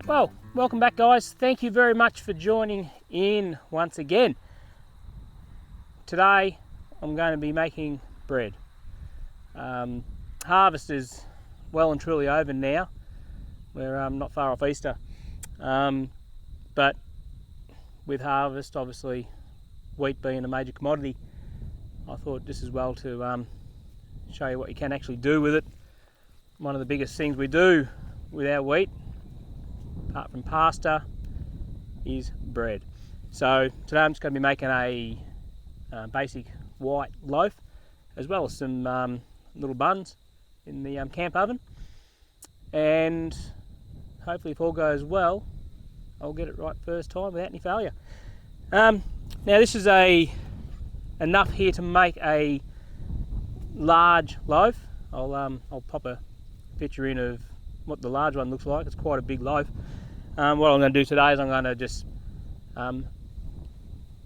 Well, welcome back guys. Thank you very much for joining in once again. Today I'm going to be making bread. Harvest is well and truly over now. We're not far off Easter. But with harvest, obviously wheat being a major commodity, I thought just as well to show you what you can actually do with it. One of the biggest things we do with our wheat, apart from pasta, is bread. So today I'm just going to be making a basic white loaf, as well as some little buns in the camp oven, and hopefully if all goes well I'll get it right first time without any failure. Now this is enough here to make a large loaf. I'll pop a picture in of what the large one looks like. It's quite a big loaf. What I'm going to do today is I'm going to just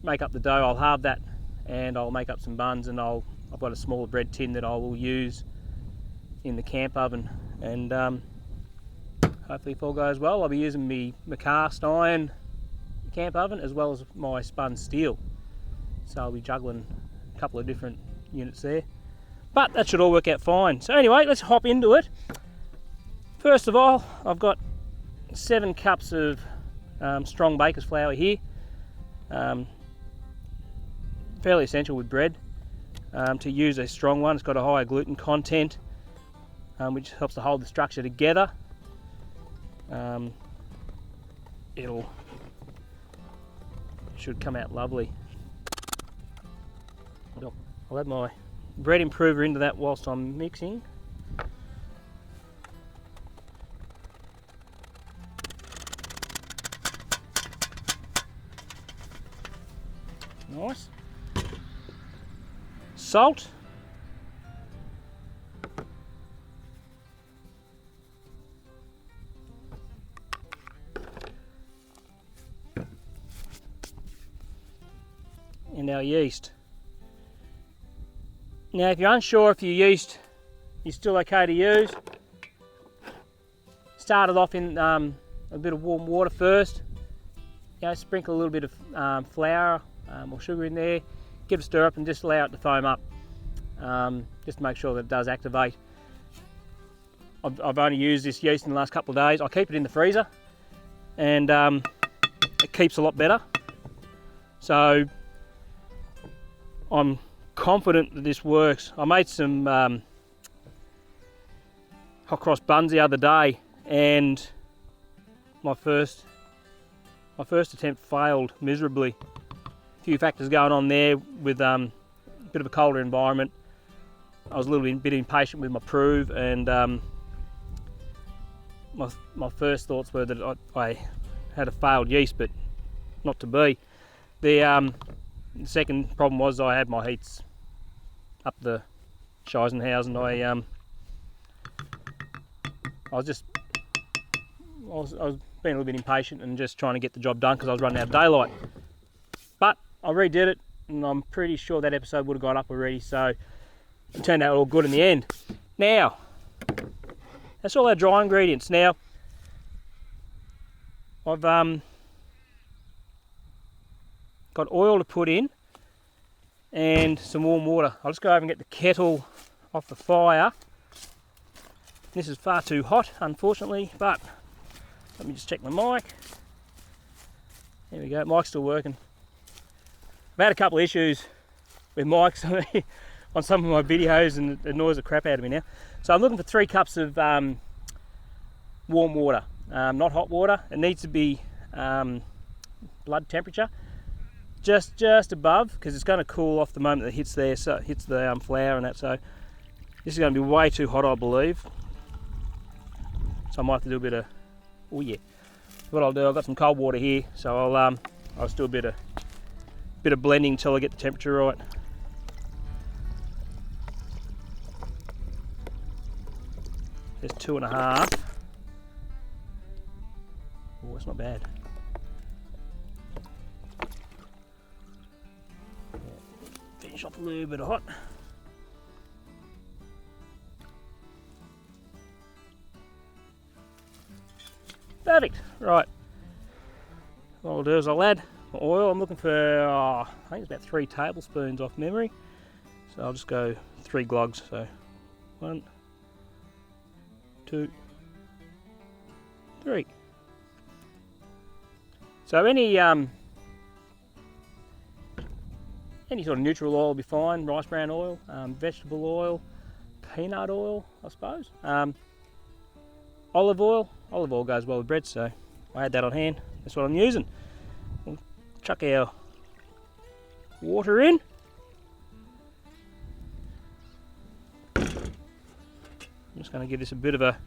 make up the dough. I'll halve that and I'll make up some buns, and I've got a smaller bread tin that I will use in the camp oven, and hopefully if all goes well I'll be using my cast iron camp oven as well as my spun steel, so I'll be juggling a couple of different units there, but that should all work out fine. So anyway, let's hop into it. First of all, I've got 7 cups of strong baker's flour here. Fairly essential with bread to use a strong one. It's got a higher gluten content, which helps to hold the structure together. Should come out lovely. I'll add my bread improver into that whilst I'm mixing. Nice. Salt. And our yeast. Now if you're unsure if your yeast is still okay to use, start it off in a bit of warm water first. Sprinkle a little bit of flour or sugar in there, give it a stir up and just allow it to foam up, just to make sure that it does activate. I've only used this yeast in the last couple of days. I keep it in the freezer and it keeps a lot better. So I'm confident that this works. I made some hot cross buns the other day, and my first attempt failed miserably. A few factors going on there with a bit of a colder environment. I was a little bit impatient with my prove, and my first thoughts were that I had a failed yeast, but not to be. The second problem was I had my heats up the Scheisenhausen. I was being a little bit impatient and just trying to get the job done because I was running out of daylight. But I redid it, and I'm pretty sure that episode would have gone up already, so it turned out all good in the end. Now, that's all our dry ingredients. Now, I've got oil to put in and some warm water. I'll just go over and get the kettle off the fire. This is far too hot, unfortunately, but let me just check my mic. There we go, mic's still working. I've had a couple of issues with mics on some of my videos, and it annoys the crap out of me now. So I'm looking for 3 cups of warm water, not hot water. It needs to be blood temperature, just above, because it's going to cool off the moment that it hits there, so it hits the flour and that. So this is going to be way too hot, I believe. So I might have to do a bit of, oh yeah. What I'll do, I've got some cold water here, so I'll just do a bit of blending until I get the temperature right. There's 2.5. Oh, it's not bad. Finish off a little bit of hot. Perfect. Right. What I'll do is I'll add my oil. I'm looking for, I think it's about 3 tablespoons off memory. So I'll just go 3 glogs. So 1, 2, 3. So any sort of neutral oil will be fine. Rice bran oil, vegetable oil, peanut oil, I suppose. Olive oil. Olive oil goes well with bread, so I had that on hand. That's what I'm using. We'll chuck our water in. I'm just going to give this a bit of a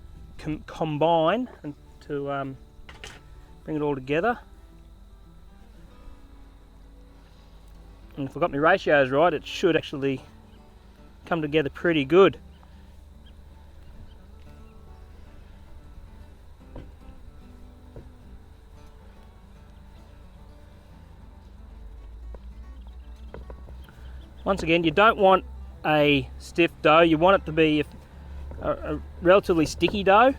combine and to bring it all together. And if I've got my ratios right, it should actually come together pretty good. Once again, you don't want a stiff dough, you want it to be a relatively sticky dough.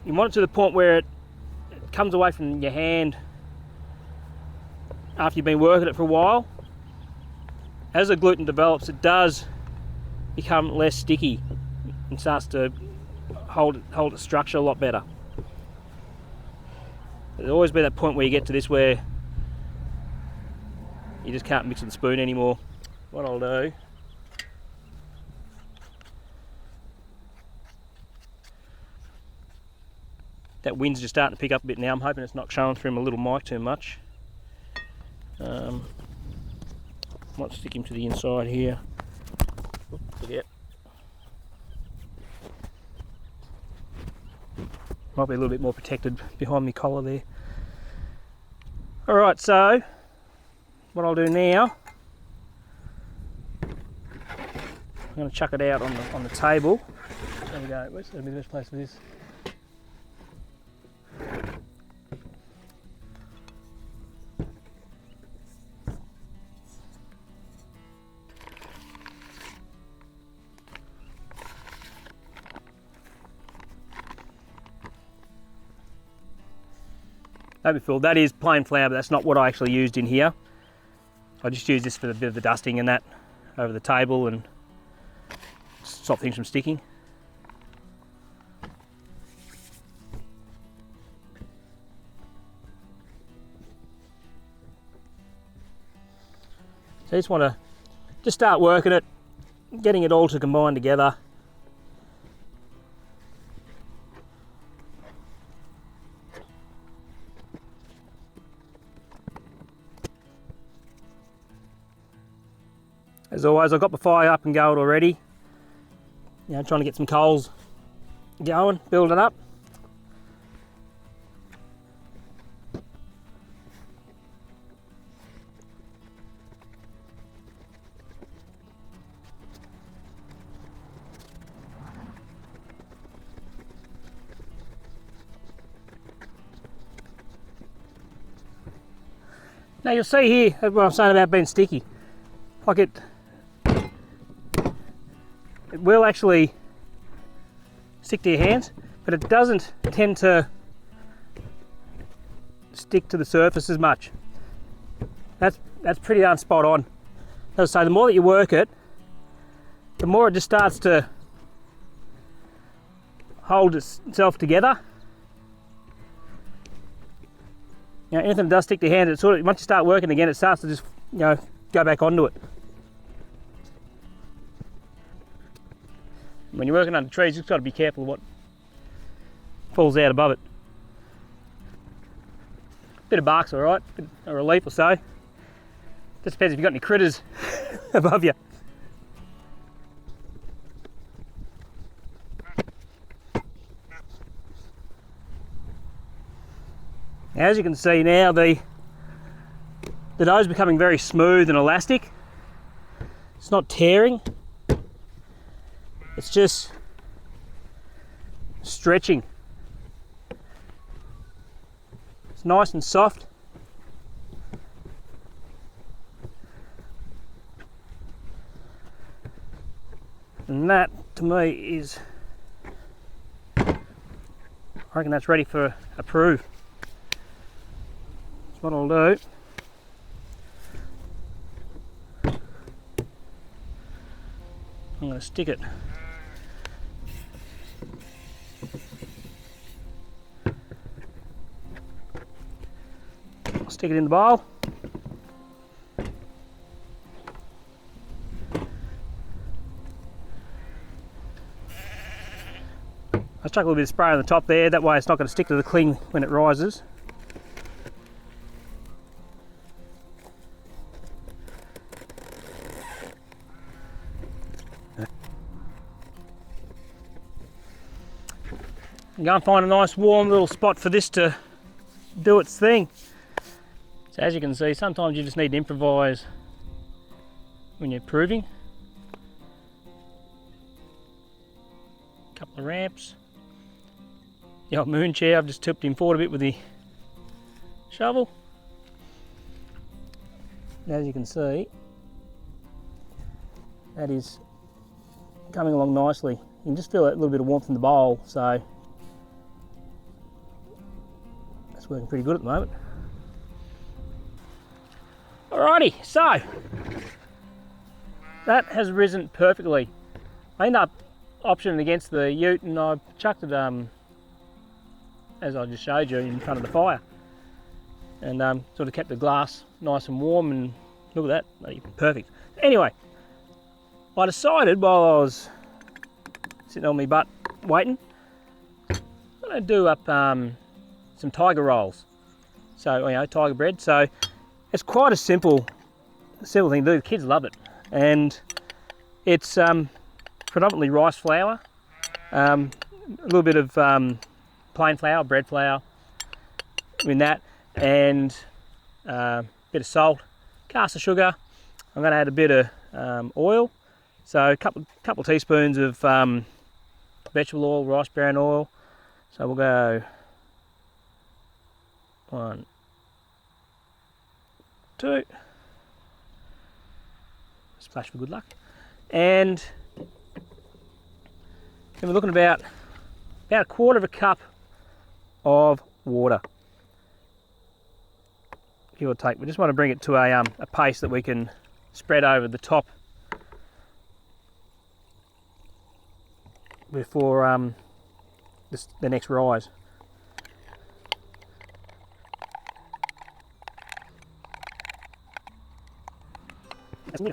You want it to the point where it comes away from your hand after you've been working it for a while. As the gluten develops, it does become less sticky and starts to hold its structure a lot better. There'll always be that point where you get to this where you just can't mix with the spoon anymore. What I'll do, that wind's just starting to pick up a bit now. I'm hoping it's not showing through my little mic too much. Might stick him to the inside here. Forget. Might be a little bit more protected behind my collar there. Alright, so what I'll do now, I'm going to chuck it out on the table. There we go. Where's the best place for this? That'll be filled. That is plain flour, but that's not what I actually used in here. I just used this for a bit of the dusting and that over the table and stop things from sticking. So I just want to start working it, getting it all to combine together. As always, I've got the fire up and going already. You know, trying to get some coals going, build it up. Now you'll see here what I'm saying about being sticky. Like it will actually stick to your hands, but it doesn't tend to stick to the surface as much. That's pretty darn spot on. As I say, the more that you work it, the more it just starts to hold itself together. You know, anything that does stick to your hand, it sort of, once you start working again, it starts to just, you know, go back onto it. When you're working under trees, you've got to be careful of what falls out above it. Bit of bark's all right, or a leaf or so. Just depends if you've got any critters above you. As you can see now, the dough's becoming very smooth and elastic. It's not tearing. It's just stretching. It's nice and soft. And that, to me, is I reckon that's ready for a proof. That's what I'll do. I'm going to stick it in the bowl. I chuck a little bit of spray on the top there, that way it's not going to stick to the cling when it rises. And go and find a nice warm little spot for this to do its thing. So as you can see, sometimes you just need to improvise when you're proving. A couple of ramps. The old moon chair, I've just tipped him forward a bit with the shovel. And as you can see, that is coming along nicely. You can just feel that little bit of warmth in the bowl, so that's working pretty good at the moment. Alrighty, so that has risen perfectly. I ended up optioning against the ute and I chucked it as I just showed you in front of the fire, and sort of kept the glass nice and warm, and look at that, perfect. Anyway, I decided while I was sitting on my butt waiting, I'm going to do up some tiger rolls, so tiger bread. So it's quite a simple thing to do. The kids love it, and it's predominantly rice flour, a little bit of plain flour, bread flour in that, and a bit of salt, caster sugar. I'm going to add a bit of oil, so a couple of teaspoons of vegetable oil, rice bran oil. So we'll go 1, 2, splash for good luck, and then we're looking about a quarter of a cup of water, give or take. We just want to bring it to a paste that we can spread over the top before the next rise. So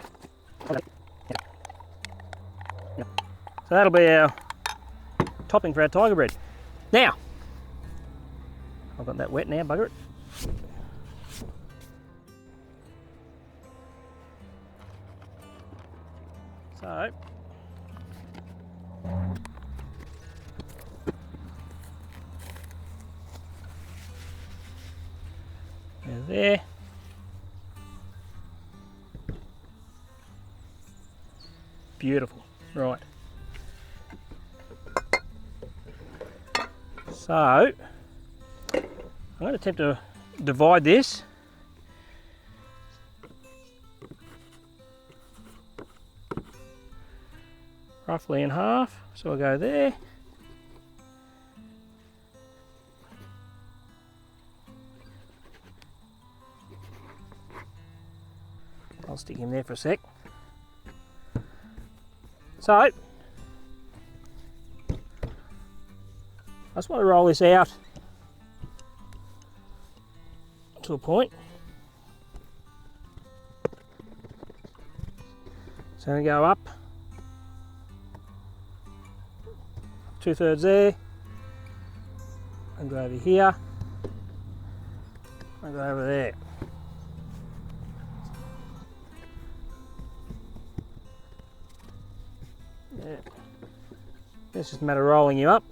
that'll be our topping for our tiger bread. Now, I've got that wet now, bugger it. So, there. Beautiful, right. So, I'm going to attempt to divide this roughly in half. So I'll go there. I'll stick him there for a sec. So, I just want to roll this out to a point. So I'm going to go up 2/3 there, and go over here, and go over there. Yeah. It's just a matter of rolling you up.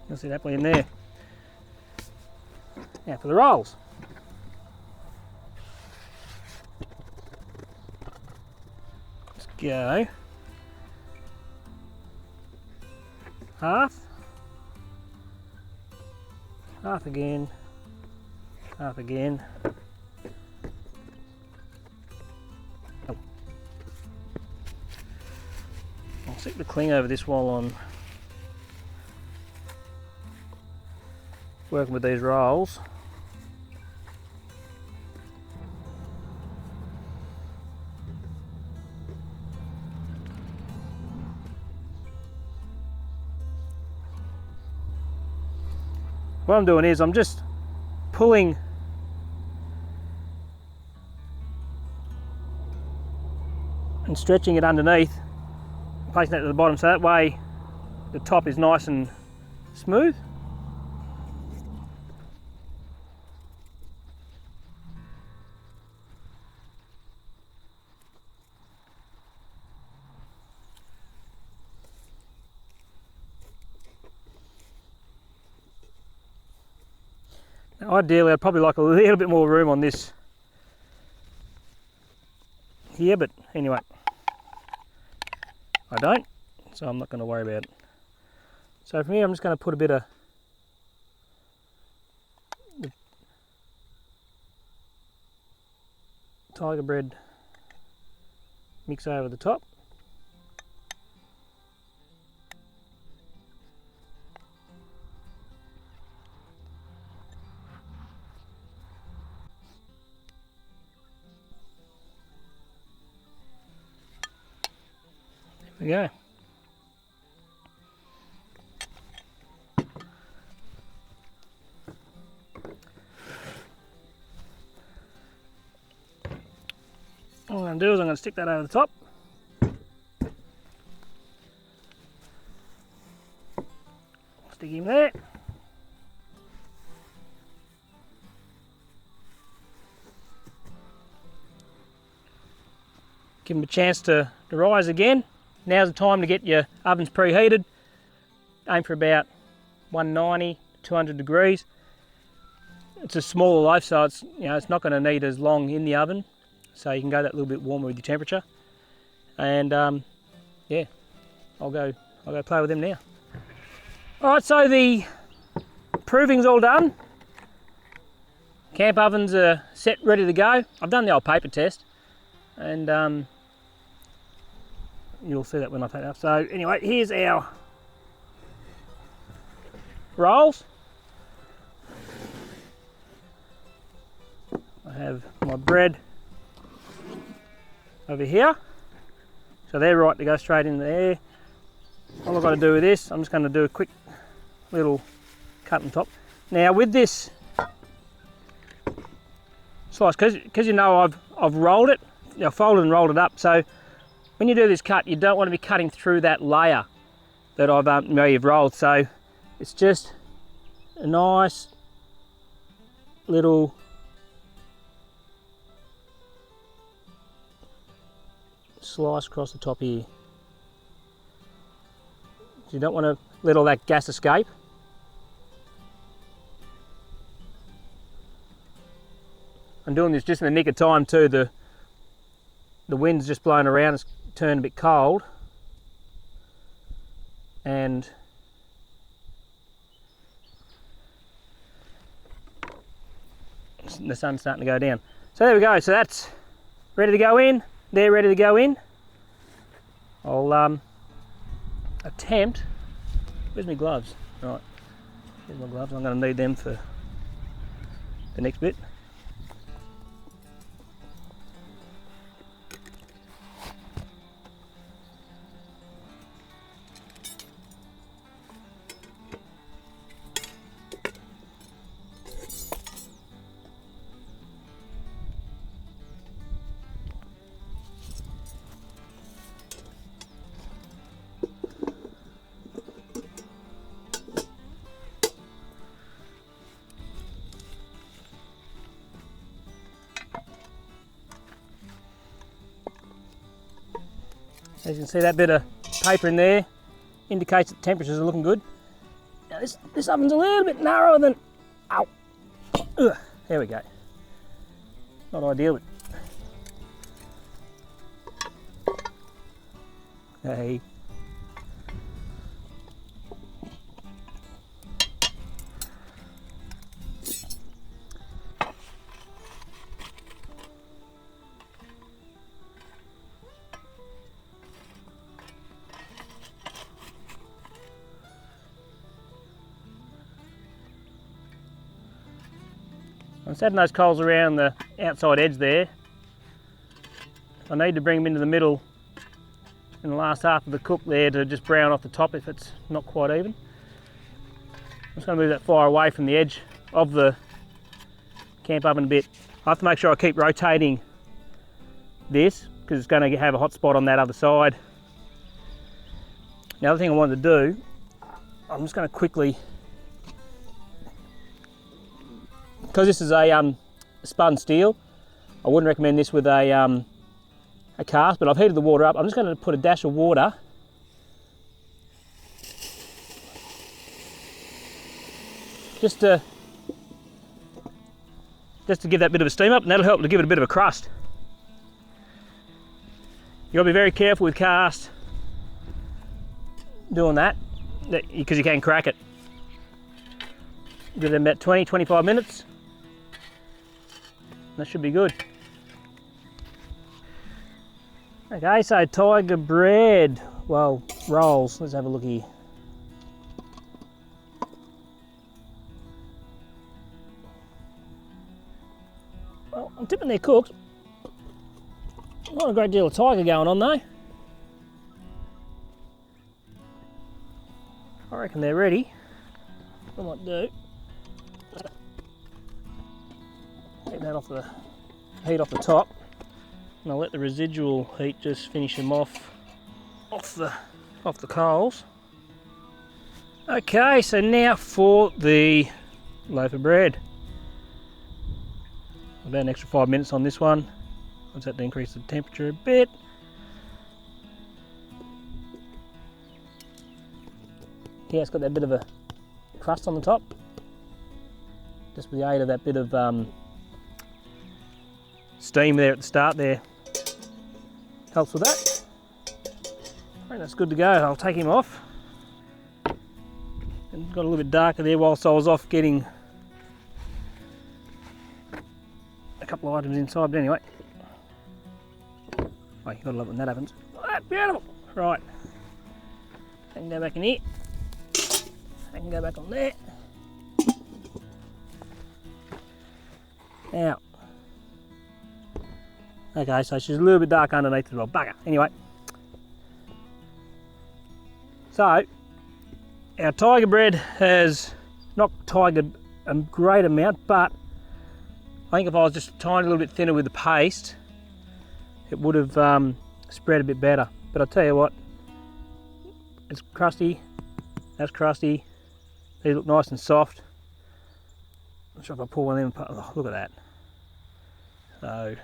You'll see that in there. Now for the rolls. Let's go. Half again, half again. Oh. I'll stick the cling over this while I'm working with these rolls. What I'm doing is I'm just pulling and stretching it underneath, placing that to the bottom, so that way the top is nice and smooth. Now, ideally, I'd probably like a little bit more room on this here, but anyway, I don't, so I'm not going to worry about it. So from here, I'm just going to put a bit of tiger bread mix over the top. There we go. All I'm going to do is I'm going to stick that over the top. Stick him there. Give them a chance to rise again. Now's the time to get your ovens preheated. Aim for about 190, 200 degrees. It's a smaller loaf, so it's it's not going to need as long in the oven, so you can go that little bit warmer with your temperature. And yeah, I'll go play with them now. All right, so the proving's all done. Camp ovens are set, ready to go. I've done the old paper test, and you'll see that when I take it up. So anyway, here's our rolls. I have my bread over here, so they're right to go straight in there. All I've got to do with this, I'm just going to do a quick little cut on top. Now with this slice, because I've rolled it, folded and rolled it up, so when you do this cut, you don't want to be cutting through that layer that you've rolled. So it's just a nice little slice across the top here. You don't want to let all that gas escape. I'm doing this just in the nick of time too. The wind's just blowing around, it's turned a bit cold, and the sun's starting to go down. So there we go, so that's ready to go in, they're ready to go in. I'll attempt, where's my gloves? Right, here's my gloves, I'm going to need them for the next bit. As you can see, that bit of paper in there indicates that temperatures are looking good. Now this oven's a little bit narrower than, ow, Ugh, there we go. Not ideal, but hey. I'm setting those coals around the outside edge there. I need to bring them into the middle in the last half of the cook there to just brown off the top if it's not quite even. I'm just going to move that fire away from the edge of the camp oven a bit. I have to make sure I keep rotating this because it's going to have a hot spot on that other side. The other thing I wanted to do, I'm just going to quickly, because this is a spun steel, I wouldn't recommend this with a cast, but I've heated the water up. I'm just going to put a dash of water just to give that bit of a steam up, and that'll help to give it a bit of a crust. You've got to be very careful with cast doing that because you can crack it. Give them about 20-25 minutes. That should be good. Okay, so tiger bread, well, rolls. Let's have a look here. Well, I'm tipping they're cooked. Not a great deal of tiger going on though. I reckon they're ready. What I might do, take that off the heat off the top, and I'll let the residual heat just finish them off the coals. Okay, so now for the loaf of bread. About an extra 5 minutes on this one. I just have to increase the temperature a bit. Yeah, it's got that bit of a crust on the top. Just with the aid of that bit of steam there at the start there. Helps with that. I think that's good to go. I'll take him off. And got a little bit darker there whilst I was off getting a couple of items inside, but anyway. Oh, you've got to love it when that happens. Oh, that's beautiful. Right. I can go back in here. I can go back on there. Now. Okay, so she's a little bit dark underneath as well. Bugger. Anyway. So, our tiger bread has not tigered a great amount, but I think if I was just a tiny little bit thinner with the paste, it would have spread a bit better. But I'll tell you what, it's crusty, that's crusty, these look nice and soft. I'm not sure if I pull one in, oh, look at that. So,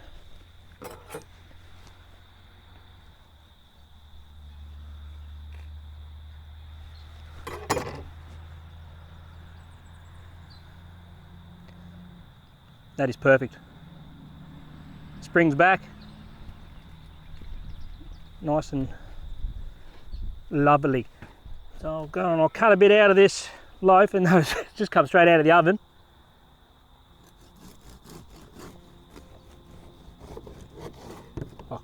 that is perfect. Springs back, nice and lovely. So I'll go and I'll cut a bit out of this loaf, and those just come straight out of the oven. Oh.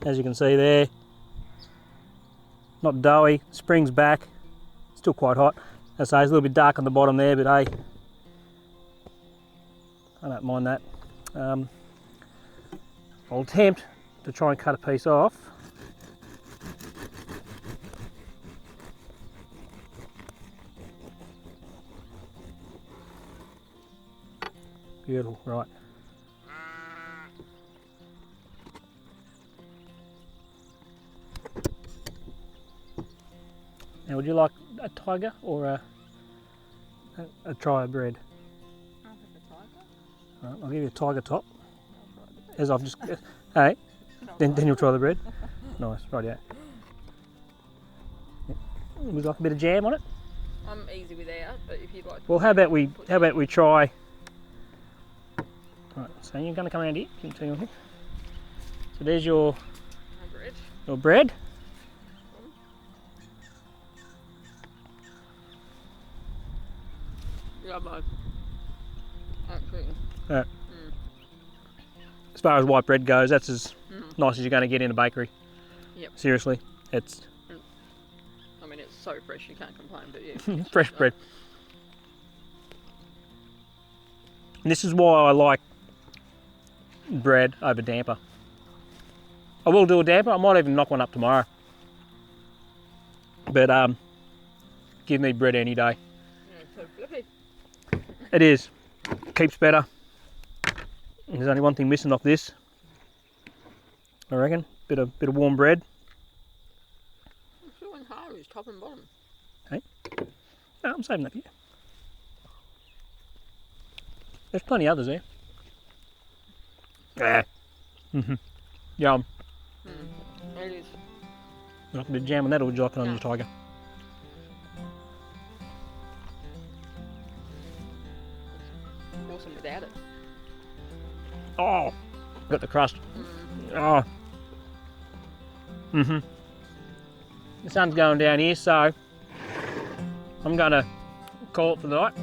As you can see there, not doughy, springs back, still quite hot. As I say, it's a little bit dark on the bottom there, but hey, I don't mind that. I'll attempt to try and cut a piece off. Beautiful, right. Now, would you like a tiger or a trio bread? I'll have a tiger. Right, I'll give you a tiger top. As I've just, hey, then you'll try the bread. Nice, right, yeah. Would you like a bit of jam on it? I'm easy without, but if you'd like to. Well, how about we try? Right, so you're going to come around here. Can you tell me one thing? So there's your Bread. your bread. Yeah, both. Actually. Right. As far as white bread goes, that's as nice as you're going to get in a bakery. Yep. Seriously, it's. I mean, it's so fresh you can't complain, but yeah. Fresh bread. And this is why I like bread over damper. I will do a damper. I might even knock one up tomorrow. But give me bread any day. Yeah, so flippy. It is. Keeps better. There's only one thing missing off this, I reckon. Bit of warm bread. I'm feeling hard is top and bottom. Hey? No, I'm saving that for you. There's plenty others there. Yeah. Yum. It is. Like a bit of jam on that, or would you like it on your tiger? Awesome without it. Oh, got the crust. Oh. The sun's going down here, so I'm gonna call it for the night.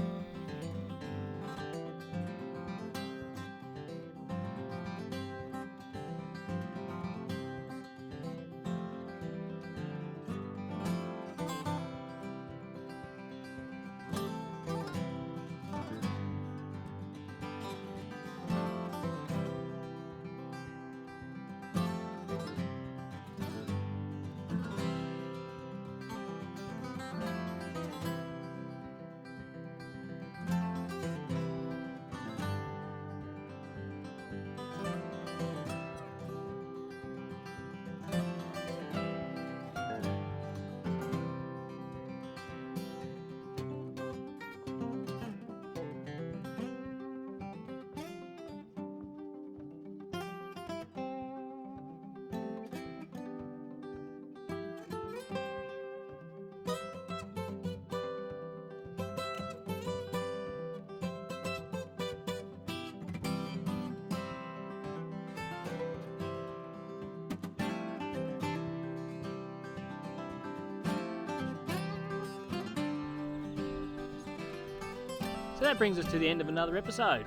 So that brings us to the end of another episode.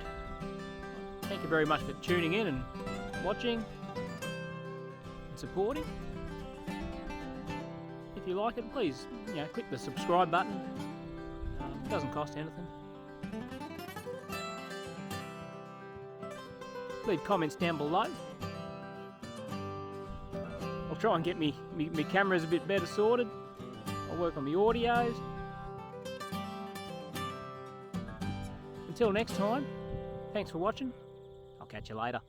Thank you very much for tuning in and watching and supporting. If you like it, please, click the subscribe button. It doesn't cost anything. Leave comments down below. I'll try and get me cameras a bit better sorted. I'll work on the audios. Until next time, thanks for watching. I'll catch you later.